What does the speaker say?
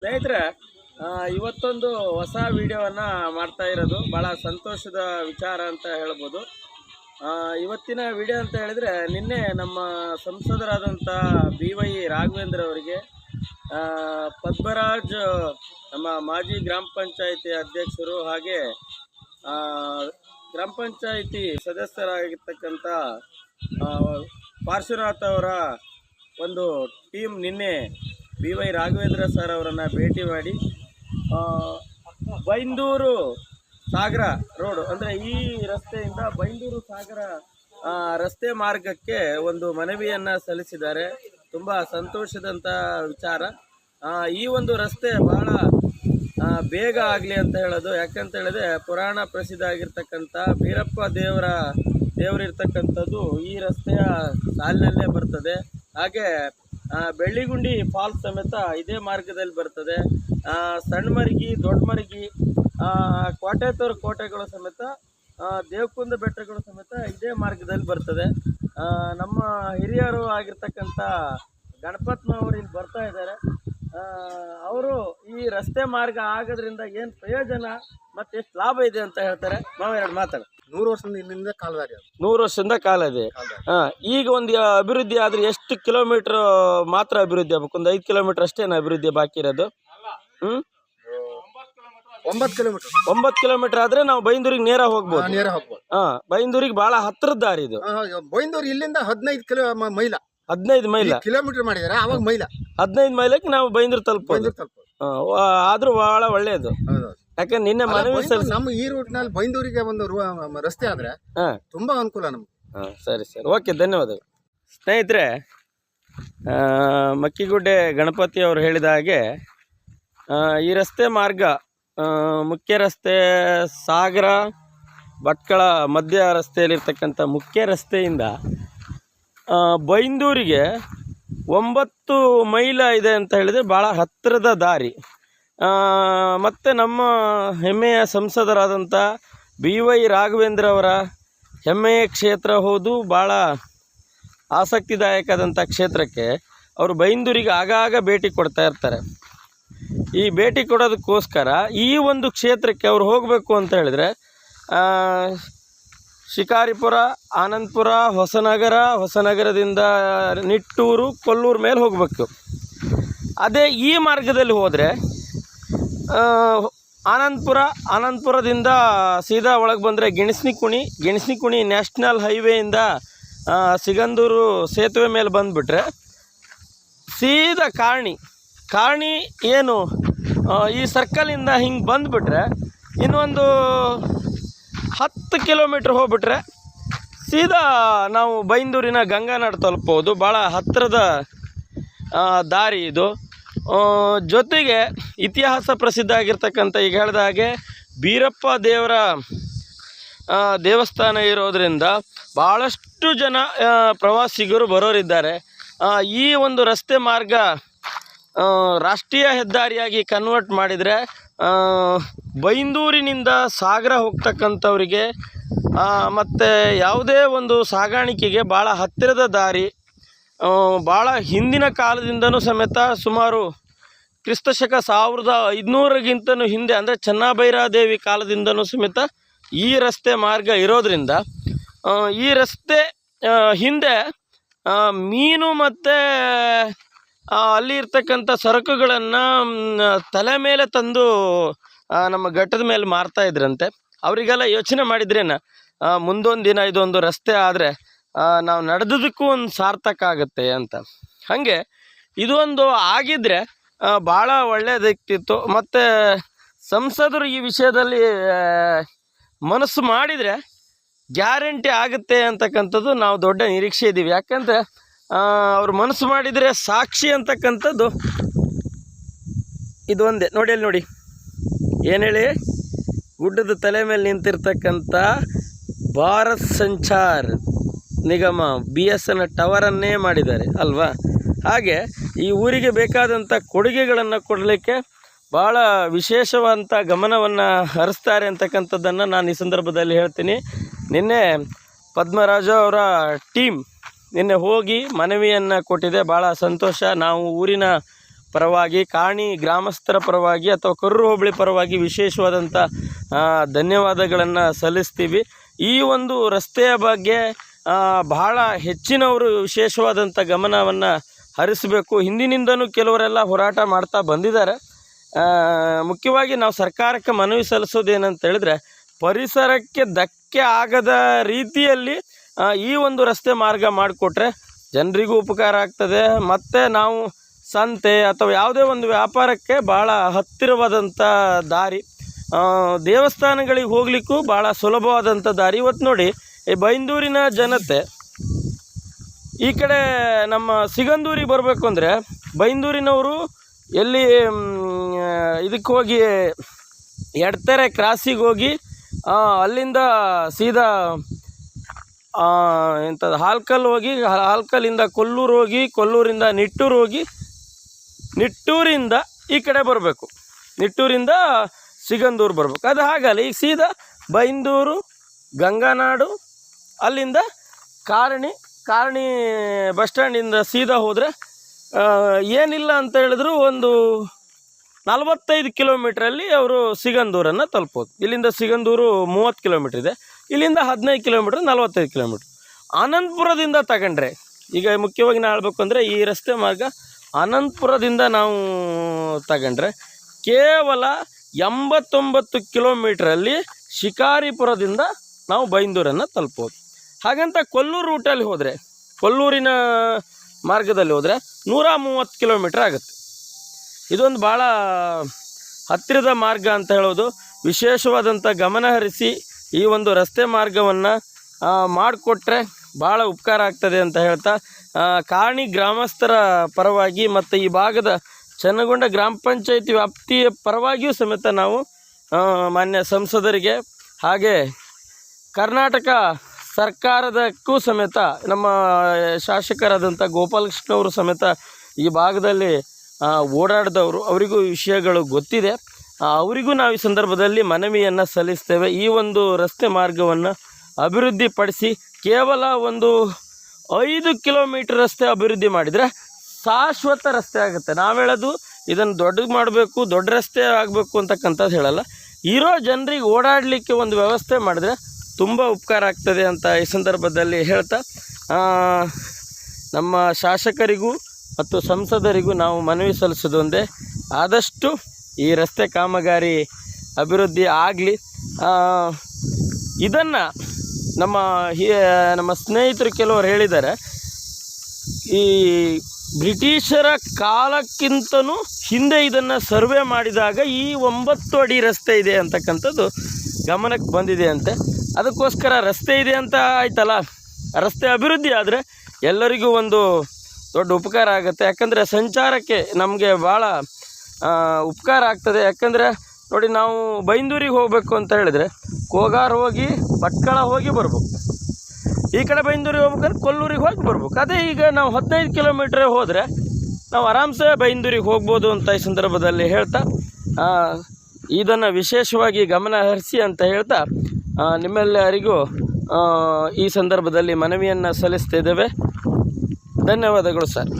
ಸ್ನೇಹಿತರೆ, ಇವತ್ತೊಂದು ಹೊಸ ವಿಡಿಯೋವನ್ನು ಮಾಡ್ತಾ ಇರೋದು ಭಾಳ ಸಂತೋಷದ ವಿಚಾರ ಅಂತ ಹೇಳ್ಬೋದು. ಇವತ್ತಿನ ವಿಡಿಯೋ ಅಂತ ಹೇಳಿದರೆ, ನಿನ್ನೆ ನಮ್ಮ ಸಂಸದರಾದಂಥ BY ರಾಘವೇಂದ್ರ ಅವರಿಗೆ ಪದ್ಮರಾಜ್ ನಮ್ಮ ಮಾಜಿ ಗ್ರಾಮ ಪಂಚಾಯಿತಿ ಅಧ್ಯಕ್ಷರು ಹಾಗೆ ಗ್ರಾಮ ಪಂಚಾಯಿತಿ ಸದಸ್ಯರಾಗಿರ್ತಕ್ಕಂಥ ಪಾರ್ಶ್ವನಾಥ್ ಅವರ ಒಂದು ಟೀಮ್ ನಿನ್ನೆ BY ರಾಘವೇಂದ್ರ ಸರ್ ಅವರನ್ನು ಭೇಟಿ ಮಾಡಿ ಬೈಂದೂರು ಸಾಗರ ರೋಡ್ ಅಂದರೆ ಈ ರಸ್ತೆಯಿಂದ ಬೈಂದೂರು ಸಾಗರ ರಸ್ತೆ ಮಾರ್ಗಕ್ಕೆ ಒಂದು ಮನವಿಯನ್ನು ಸಲ್ಲಿಸಿದ್ದಾರೆ. ತುಂಬ ಸಂತೋಷದಂಥ ವಿಚಾರ. ಈ ಒಂದು ರಸ್ತೆ ಬಹಳ ಬೇಗ ಆಗಲಿ ಅಂತ ಹೇಳೋದು. ಯಾಕಂತ ಹೇಳಿದ್ರೆ ಪುರಾಣ ಪ್ರಸಿದ್ಧ ಆಗಿರ್ತಕ್ಕಂಥ ಬೀರಪ್ಪ ದೇವರಿರ್ತಕ್ಕಂಥದ್ದು ಈ ರಸ್ತೆಯ ಸಾಲಿನಲ್ಲೇ ಬರ್ತದೆ. ಹಾಗೆ ಬೆಳ್ಳಿಗುಂಡಿ ಫಾಲ್ಸ್ ಸಮೇತ ಇದೇ ಮಾರ್ಗದಲ್ಲಿ ಬರ್ತದೆ. ಸಣ್ಣಮರ್ಗಿ, ದೊಡ್ಡಮರ್ಗಿ, ಕೋಟೆತೂರು ಕೋಟೆಗಳು ಸಮೇತ, ದೇವಕುಂದ ಬೆಟ್ಟಗಳು ಸಮೇತ ಇದೇ ಮಾರ್ಗದಲ್ಲಿ ಬರ್ತದೆ. ನಮ್ಮ ಹಿರಿಯರು ಆಗಿರ್ತಕ್ಕಂಥ ಗಣಪತ್ನವರು ಇಲ್ಲಿ ಬರ್ತಾ ಇದ್ದಾರೆ. ಅವರು ಈ ರಸ್ತೆ ಮಾರ್ಗ ಆಗೋದ್ರಿಂದ ಏನು ಪ್ರಯೋಜನ ಮತ್ತು ಎಷ್ಟು ಲಾಭ ಇದೆ ಅಂತ ಹೇಳ್ತಾರೆ. ನಾವು ಎರಡು ಮಾತಾಡೋಣ. 100 ವರ್ಷದಿಂದ ಹಿಂದಿಂದ ಕಾಲದಾರಿ 100 ವರ್ಷದಿಂದ ಕಾಲ ಇದೆ. ಈಗ ಒಂದು ಅಭಿವೃದ್ಧಿ ಆದರೆ ಎಷ್ಟು ಕಿಲೋಮೀಟರ್ ಮಾತ್ರ ಅಭಿವೃದ್ಧಿ ಆಗ್ಬೇಕು? ಒಂದು 5 ಕಿಲೋಮೀಟರ್ ಅಷ್ಟೇನ ಅಭಿವೃದ್ಧಿ ಬಾಕಿ ಇರೋದು? 9 ಕಿಲೋಮೀಟರ್ ಆದ್ರೆ ನಾವು ಬೈಂದೂರಿಗೆ ನೇರ ಹೋಗ್ಬೋದು. ಬೈಂದೂರಿಗೆ ಬಹಳ ಹತ್ತಿರದ ದಾರಿ ಇದು. ಬೈಂದೂರು ಇಲ್ಲಿಂದ 15 ಮೈಲ ಕಿಲೋಮೀಟರ್ ಮಾಡಿದಾರೆ. ಅವಾಗ 15 ಮೈಲಕ್ಕೆ ನಾವು ಬೈಂದೂರು ತಲುಪೋದು. ಆದ್ರೂ ಬಹಳ ಒಳ್ಳೇದು. ಯಾಕಂದ್ರೆ ನಿನ್ನೆ ಮನವಿ ನಮ್ಮ ಈ ರೂಟ್ ನಲ್ಲಿ ಬೈಂದೂರಿಗೆ ಒಂದು ರಸ್ತೆ ಆದ್ರೆ ತುಂಬಾ ಅನುಕೂಲ ನಮ್ಗೆ. ಸರಿ, ಓಕೆ, ಧನ್ಯವಾದಗಳು. ಸ್ನೇಹಿತರೆ, ಮಕ್ಕಿಗುಡ್ಡೆ ಗಣಪತಿ ಅವರು ಹೇಳಿದ ಹಾಗೆ ಈ ರಸ್ತೆ ಮಾರ್ಗ ಮುಖ್ಯ ರಸ್ತೆ ಸಾಗರ ಭಟ್ಕಳ ಮಧ್ಯ ರಸ್ತೆಯಲ್ಲಿರ್ತಕ್ಕಂಥ ಮುಖ್ಯ ರಸ್ತೆಯಿಂದ ಬೈಂದೂರಿಗೆ 9 ಮೈಲ ಇದೆ ಅಂತ ಹೇಳಿದರೆ ಭಾಳ ಹತ್ತಿರದ ದಾರಿ. ಮತ್ತು ನಮ್ಮ ಹೆಮ್ಮೆಯ ಸಂಸದರಾದಂಥ BY ರಾಘವೇಂದ್ರ ಅವರ ಹೆಮ್ಮೆಯ ಕ್ಷೇತ್ರ ಹೌದು. ಭಾಳ ಆಸಕ್ತಿದಾಯಕವಾದಂಥ ಕ್ಷೇತ್ರಕ್ಕೆ ಅವರು ಬೈಂದೂರಿಗೆ ಆಗಾಗ ಭೇಟಿ ಕೊಡ್ತಾ ಇರ್ತಾರೆ. ಈ ಭೇಟಿ ಕೊಡೋದಕ್ಕೋಸ್ಕರ ಈ ಒಂದು ಕ್ಷೇತ್ರಕ್ಕೆ ಅವ್ರು ಹೋಗಬೇಕು ಅಂತ ಹೇಳಿದರೆ ಶಿಕಾರಿಪುರ, ಆನಂದಪುರ, ಹೊಸನಗರದಿಂದ ನಿಟ್ಟೂರು, ಕೊಲ್ಲೂರು ಮೇಲೆ ಹೋಗಬೇಕು. ಅದೇ ಈ ಮಾರ್ಗದಲ್ಲಿ ಹೋದರೆ ಆನಂದಪುರದಿಂದ ಸೀದಾ ಒಳಗೆ ಬಂದರೆ ಗೆಣಸ್ನಿಕುಣಿ ನ್ಯಾಷನಲ್ ಹೈವೇಯಿಂದ ಸಿಗಂದೂರು ಸೇತುವೆ ಮೇಲೆ ಬಂದುಬಿಟ್ರೆ ಸೀದಾ ಕಾರಣಿ ಏನು ಈ ಸರ್ಕಲಿಂದ ಹಿಂಗೆ ಬಂದುಬಿಟ್ರೆ ಇನ್ನೊಂದು 10 ಕಿಲೋಮೀಟ್ರ್ ಹೋಗ್ಬಿಟ್ರೆ ಸೀದಾ ನಾವು ಬೈಂದೂರಿನ ಗಂಗಾನಾಡು ತಲುಪಬಹುದು. ಭಾಳ ಹತ್ತಿರದ ದಾರಿ ಇದು. ಜೊತೆಗೆ ಇತಿಹಾಸ ಪ್ರಸಿದ್ಧ ಆಗಿರ್ತಕ್ಕಂಥ ಈಗ ಹೇಳಿದ ಹಾಗೆ ಬೀರಪ್ಪ ದೇವರ ದೇವಸ್ಥಾನ ಇರೋದರಿಂದ ಭಾಳಷ್ಟು ಜನ ಪ್ರವಾಸಿಗರು ಬರೋರಿದ್ದಾರೆ. ಈ ಒಂದು ರಸ್ತೆ ಮಾರ್ಗ ರಾಷ್ಟ್ರೀಯ ಹೆದ್ದಾರಿಯಾಗಿ ಕನ್ವರ್ಟ್ ಮಾಡಿದರೆ ಬೈಂದೂರಿನಿಂದ ಸಾಗರ ಹೋಗ್ತಕ್ಕಂಥವ್ರಿಗೆ ಮತ್ತು ಯಾವುದೇ ಒಂದು ಸಾಗಾಣಿಕೆಗೆ ಭಾಳ ಹತ್ತಿರದ ದಾರಿ. ಭಾಳ ಹಿಂದಿನ ಕಾಲದಿಂದನೂ ಸಮೇತ ಸುಮಾರು ಕ್ರಿಸ್ತಶಕ 1500ಗಿಂತನೂ ಹಿಂದೆ ಅಂದರೆ ಚೆನ್ನಭೈರಾದೇವಿ ಕಾಲದಿಂದನೂ ಸಮೇತ ಈ ರಸ್ತೆ ಮಾರ್ಗ ಇರೋದರಿಂದ ಈ ರಸ್ತೆ ಹಿಂದೆ ಮೀನು ಮತ್ತು ಅಲ್ಲಿ ಇರ್ತಕ್ಕಂಥ ಸರಕುಗಳನ್ನು ತಲೆ ಮೇಲೆ ತಂದು ನಮ್ಮ ಘಟ್ಟದ ಮೇಲೆ ಮಾರ್ತಾಯಿದ್ರಂತೆ. ಅವರಿಗೆಲ್ಲ ಯೋಚನೆ ಮಾಡಿದ್ರೇನ ಮುಂದೊಂದು ದಿನ ಇದೊಂದು ರಸ್ತೆ ಆದರೆ ನಾವು ನಡೆದದಕ್ಕೂ ಒಂದು ಸಾರ್ಥಕ ಆಗುತ್ತೆ ಅಂತ. ಹಾಗೆ ಇದೊಂದು ಆಗಿದ್ದರೆ ಭಾಳ ಒಳ್ಳೆಯದಾಗ್ತಿತ್ತು. ಮತ್ತು ಸಂಸದರು ಈ ವಿಷಯದಲ್ಲಿ ಮನಸ್ಸು ಮಾಡಿದರೆ ಗ್ಯಾರಂಟಿ ಆಗುತ್ತೆ ಅಂತಕ್ಕಂಥದ್ದು ನಾವು ದೊಡ್ಡ ನಿರೀಕ್ಷೆ ಇದ್ದೀವಿ. ಯಾಕಂದರೆ ಅವ್ರು ಮನಸ್ಸು ಮಾಡಿದರೆ ಸಾಕ್ಷಿ ಅಂತಕ್ಕಂಥದ್ದು ಇದು ಒಂದೇ. ನೋಡಿ ಏನು ಹೇಳಿ, ಗುಡ್ಡದ ತಲೆ ಮೇಲೆ ನಿಂತಿರ್ತಕ್ಕಂಥ ಭಾರತ್ ಸಂಚಾರ್ ನಿಗಮ BSN ಟವರನ್ನೇ ಮಾಡಿದ್ದಾರೆ ಅಲ್ವಾ. ಹಾಗೆ ಈ ಊರಿಗೆ ಬೇಕಾದಂಥ ಕೊಡುಗೆಗಳನ್ನು ಕೊಡಲಿಕ್ಕೆ ಭಾಳ ವಿಶೇಷವಾದಂಥ ಗಮನವನ್ನು ಹರಿಸ್ತಾರೆ ಅಂತಕ್ಕಂಥದ್ದನ್ನು ನಾನು ಈ ಸಂದರ್ಭದಲ್ಲಿ ಹೇಳ್ತೀನಿ. ನಿನ್ನೆ ಪದ್ಮರಾಜ ಅವರ ಟೀಮ್ ನಿನ್ನೆ ಹೋಗಿ ಮನವಿಯನ್ನು ಕೊಟ್ಟಿದೆ. ಭಾಳ ಸಂತೋಷ. ನಾವು ಊರಿನ ಪರವಾಗಿ, ಕಾಣಿ ಗ್ರಾಮಸ್ಥರ ಪರವಾಗಿ ಅಥವಾ ಕರೂರು ಹೋಬಳಿ ಪರವಾಗಿ ವಿಶೇಷವಾದಂಥ ಧನ್ಯವಾದಗಳನ್ನು ಸಲ್ಲಿಸ್ತೀವಿ. ಈ ಒಂದು ರಸ್ತೆಯ ಬಗ್ಗೆ ಬಹಳ ಹೆಚ್ಚಿನವರು ವಿಶೇಷವಾದಂಥ ಗಮನವನ್ನು ಹರಿಸಬೇಕು. ಹಿಂದಿನಿಂದನೂ ಕೆಲವರೆಲ್ಲ ಹೋರಾಟ ಮಾಡ್ತಾ ಬಂದಿದ್ದಾರೆ. ಮುಖ್ಯವಾಗಿ ನಾವು ಸರ್ಕಾರಕ್ಕೆ ಮನವಿ ಸಲ್ಲಿಸೋದೇನಂತ ಹೇಳಿದ್ರೆ, ಪರಿಸರಕ್ಕೆ ಧಕ್ಕೆ ಆಗದ ರೀತಿಯಲ್ಲಿ ಈ ಒಂದು ರಸ್ತೆ ಮಾರ್ಗ ಮಾಡಿಕೊಟ್ರೆ ಜನರಿಗೂ ಉಪಕಾರ ಆಗ್ತದೆ. ಮತ್ತು ನಾವು ಸಂತೆ ಅಥವಾ ಯಾವುದೇ ಒಂದು ವ್ಯಾಪಾರಕ್ಕೆ ಭಾಳ ಹತ್ತಿರವಾದಂಥ ದಾರಿ, ದೇವಸ್ಥಾನಗಳಿಗೆ ಹೋಗ್ಲಿಕ್ಕೂ ಭಾಳ ಸುಲಭವಾದಂಥ ದಾರಿ. ಇವತ್ತು ನೋಡಿ, ಈ ಬೈಂದೂರಿನ ಜನತೆ ಈ ಕಡೆ ನಮ್ಮ ಸಿಗಂದೂರಿಗೆ ಬರಬೇಕು ಅಂದರೆ ಬೈಂದೂರಿನವರು ಎಲ್ಲಿ ಇದಕ್ಕೆ ಹೋಗಿ ಎಡತೆರೆ ಕ್ರಾಸಿಗೆ ಹೋಗಿ ಅಲ್ಲಿಂದ ಸೀದಾ ಎಂಥದ್ದು ಹಾಲ್ಕಲ್ ಹೋಗಿ, ಹಾಲ್ಕಲ್ಲಿಂದ ಕೊಲ್ಲೂರು ಹೋಗಿ, ಕೊಲ್ಲೂರಿಂದ ನಿಟ್ಟೂರು ಹೋಗಿ, ನಿಟ್ಟೂರಿಂದ ಈ ಕಡೆ ಬರಬೇಕು, ನಿಟ್ಟೂರಿಂದ ಸಿಗಂದೂರು ಬರಬೇಕು. ಅದು ಹಾಗಲ್ಲ, ಈಗ ಸೀದಾ ಬೈಂದೂರು, ಗಂಗಾನಾಡು, ಅಲ್ಲಿಂದ ಕಾರಣಿ ಬಸ್ ಸ್ಟ್ಯಾಂಡಿಂದ ಸೀದಾ ಹೋದರೆ ಏನಿಲ್ಲ ಅಂತ ಹೇಳಿದ್ರು ಒಂದು 45 ಕಿಲೋಮೀಟ್ರಲ್ಲಿ ಅವರು ಸಿಗಂದೂರನ್ನು ತಲುಪೋದು. ಇಲ್ಲಿಂದ ಸಿಗಂದೂರು 30 ಕಿಲೋಮೀಟ್ರ್ ಇದೆ, ಇಲ್ಲಿಂದ 15 ಕಿಲೋಮೀಟ್ರ್, 45 ಕಿಲೋಮೀಟ್ರ್. ಅನಂತಪುರದಿಂದ ತಗೊಂಡ್ರೆ, ಈಗ ಮುಖ್ಯವಾಗಿ ನಾನು ಹೇಳ್ಬೇಕು ಅಂದರೆ ಈ ರಸ್ತೆ ಮಾರ್ಗ ಅನಂತಪುರದಿಂದ ನಾವು ತಗೊಂಡ್ರೆ ಕೇವಲ 89 ಕಿಲೋಮೀಟ್ರಲ್ಲಿ ಶಿಕಾರಿಪುರದಿಂದ ನಾವು ಬೈಂದೂರನ್ನು ತಲುಪೋದು. ಹಾಗಂತ ಕೊಲ್ಲೂರು ರೂಟಲ್ಲಿ ಹೋದರೆ, ಕೊಲ್ಲೂರಿನ ಮಾರ್ಗದಲ್ಲಿ ಹೋದರೆ 130 ಕಿಲೋಮೀಟ್ರ್ ಆಗುತ್ತೆ. ಇದೊಂದು ಭಾಳ ಹತ್ತಿರದ ಮಾರ್ಗ ಅಂತ ಹೇಳೋದು. ವಿಶೇಷವಾದಂಥ ಗಮನ ಹರಿಸಿ ಈ ಒಂದು ರಸ್ತೆ ಮಾರ್ಗವನ್ನು ಮಾಡಿಕೊಟ್ರೆ ಭಾಳ ಉಪಕಾರ ಆಗ್ತದೆ ಅಂತ ಹೇಳ್ತಾ, ಕಾಣಿ ಗ್ರಾಮಸ್ಥರ ಪರವಾಗಿ ಮತ್ತು ಈ ಭಾಗದ ಚನ್ನಗೊಂಡ ಗ್ರಾಮ ಪಂಚಾಯತಿ ವ್ಯಾಪ್ತಿಯ ಪರವಾಗಿಯೂ ಸಮೇತ ನಾವು ಮಾನ್ಯ ಸಂಸದರಿಗೆ ಹಾಗೆ ಕರ್ನಾಟಕ ಸರ್ಕಾರದಕ್ಕೂ ಸಮೇತ ನಮ್ಮ ಶಾಸಕರಾದಂಥ ಗೋಪಾಲಕೃಷ್ಣವರು ಸಮೇತ ಈ ಭಾಗದಲ್ಲಿ ಓಡಾಡಿದವರು, ಅವರಿಗೂ ವಿಷಯಗಳು ಗೊತ್ತಿದೆ. ಅವರಿಗೂ ನಾವು ಈ ಸಂದರ್ಭದಲ್ಲಿ ಮನವಿಯನ್ನು ಸಲ್ಲಿಸ್ತೇವೆ. ಈ ಒಂದು ರಸ್ತೆ ಮಾರ್ಗವನ್ನು ಅಭಿವೃದ್ಧಿಪಡಿಸಿ ಕೇವಲ ಒಂದು 5 ಕಿಲೋಮೀಟ್ರ್ ರಸ್ತೆ ಅಭಿವೃದ್ಧಿ ಮಾಡಿದರೆ ಶಾಶ್ವತ ರಸ್ತೆ ಆಗುತ್ತೆ. ನಾವು ಹೇಳೋದು ಇದನ್ನು ದೊಡ್ಡದು ಮಾಡಬೇಕು, ದೊಡ್ಡ ರಸ್ತೆ ಆಗಬೇಕು ಅಂತಕ್ಕಂಥದ್ದು ಹೇಳಲ್ಲ. ಇರೋ ಜನರಿಗೆ ಓಡಾಡಲಿಕ್ಕೆ ಒಂದು ವ್ಯವಸ್ಥೆ ಮಾಡಿದ್ರೆ ತುಂಬ ಉಪಕಾರ ಆಗ್ತದೆ ಅಂತ ಈ ಸಂದರ್ಭದಲ್ಲಿ ಹೇಳ್ತಾ, ನಮ್ಮ ಶಾಸಕರಿಗೂ ಮತ್ತು ಸಂಸದರಿಗೂ ನಾವು ಮನವಿ ಸಲ್ಲಿಸೋದು ಒಂದೇ, ಆದಷ್ಟು ಈ ರಸ್ತೆ ಕಾಮಗಾರಿ ಅಭಿವೃದ್ಧಿ ಆಗಲಿ. ಇದನ್ನು ನಮ್ಮ ಸ್ನೇಹಿತರು ಕೆಲವರು ಹೇಳಿದ್ದಾರೆ, ಈ ಬ್ರಿಟಿಷರ ಕಾಲಕ್ಕಿಂತನೂ ಹಿಂದೆ ಇದನ್ನು ಸರ್ವೆ ಮಾಡಿದಾಗ ಈ 9 ಅಡಿ ರಸ್ತೆ ಇದೆ ಅಂತಕ್ಕಂಥದ್ದು ಗಮನಕ್ಕೆ ಬಂದಿದೆ ಅಂತೆ. ಅದಕ್ಕೋಸ್ಕರ ರಸ್ತೆ ಇದೆ ಅಂತ ಆಯ್ತಲ್ಲ, ರಸ್ತೆ ಅಭಿವೃದ್ಧಿ ಆದರೆ ಎಲ್ಲರಿಗೂ ಒಂದು ದೊಡ್ಡ ಉಪಕಾರ ಆಗುತ್ತೆ. ಯಾಕಂದರೆ ಸಂಚಾರಕ್ಕೆ ನಮಗೆ ಭಾಳ ಉಪಕಾರ ಆಗ್ತದೆ. ಯಾಕಂದರೆ ನೋಡಿ, ನಾವು ಬೈಂದೂರಿಗೆ ಹೋಗಬೇಕು ಅಂತ ಹೇಳಿದರೆ ಕೋಗಾರ ಹೋಗಿ ಭಟ್ಕಳ ಹೋಗಿ ಬರ್ಬೇಕು, ಈ ಕಡೆ ಬೈಂದೂರಿಗೆ ಹೋಗ್ಬೇಕಾದ್ರೆ ಕೊಲ್ಲೂರಿಗೆ ಹೋಗಿ ಬರ್ಬೇಕು. ಅದೇ ಈಗ ನಾವು 15 ಕಿಲೋಮೀಟ್ರ್ ಹೋದರೆ ನಾವು ಆರಾಮ್ಸೆ ಬೈಂದೂರಿಗೆ ಹೋಗ್ಬೋದು ಅಂತ ಈ ಸಂದರ್ಭದಲ್ಲಿ ಹೇಳ್ತಾ, ಇದನ್ನು ವಿಶೇಷವಾಗಿ ಗಮನ ಹರಿಸಿ ಅಂತ ಹೇಳ್ತಾ ನಿಮ್ಮೆಲ್ಲರಿಗೂ ಈ ಸಂದರ್ಭದಲ್ಲಿ ಮನವಿಯನ್ನು ಸಲ್ಲಿಸ್ತಿದ್ದೇವೆ. ಧನ್ಯವಾದಗಳು ಸರ್.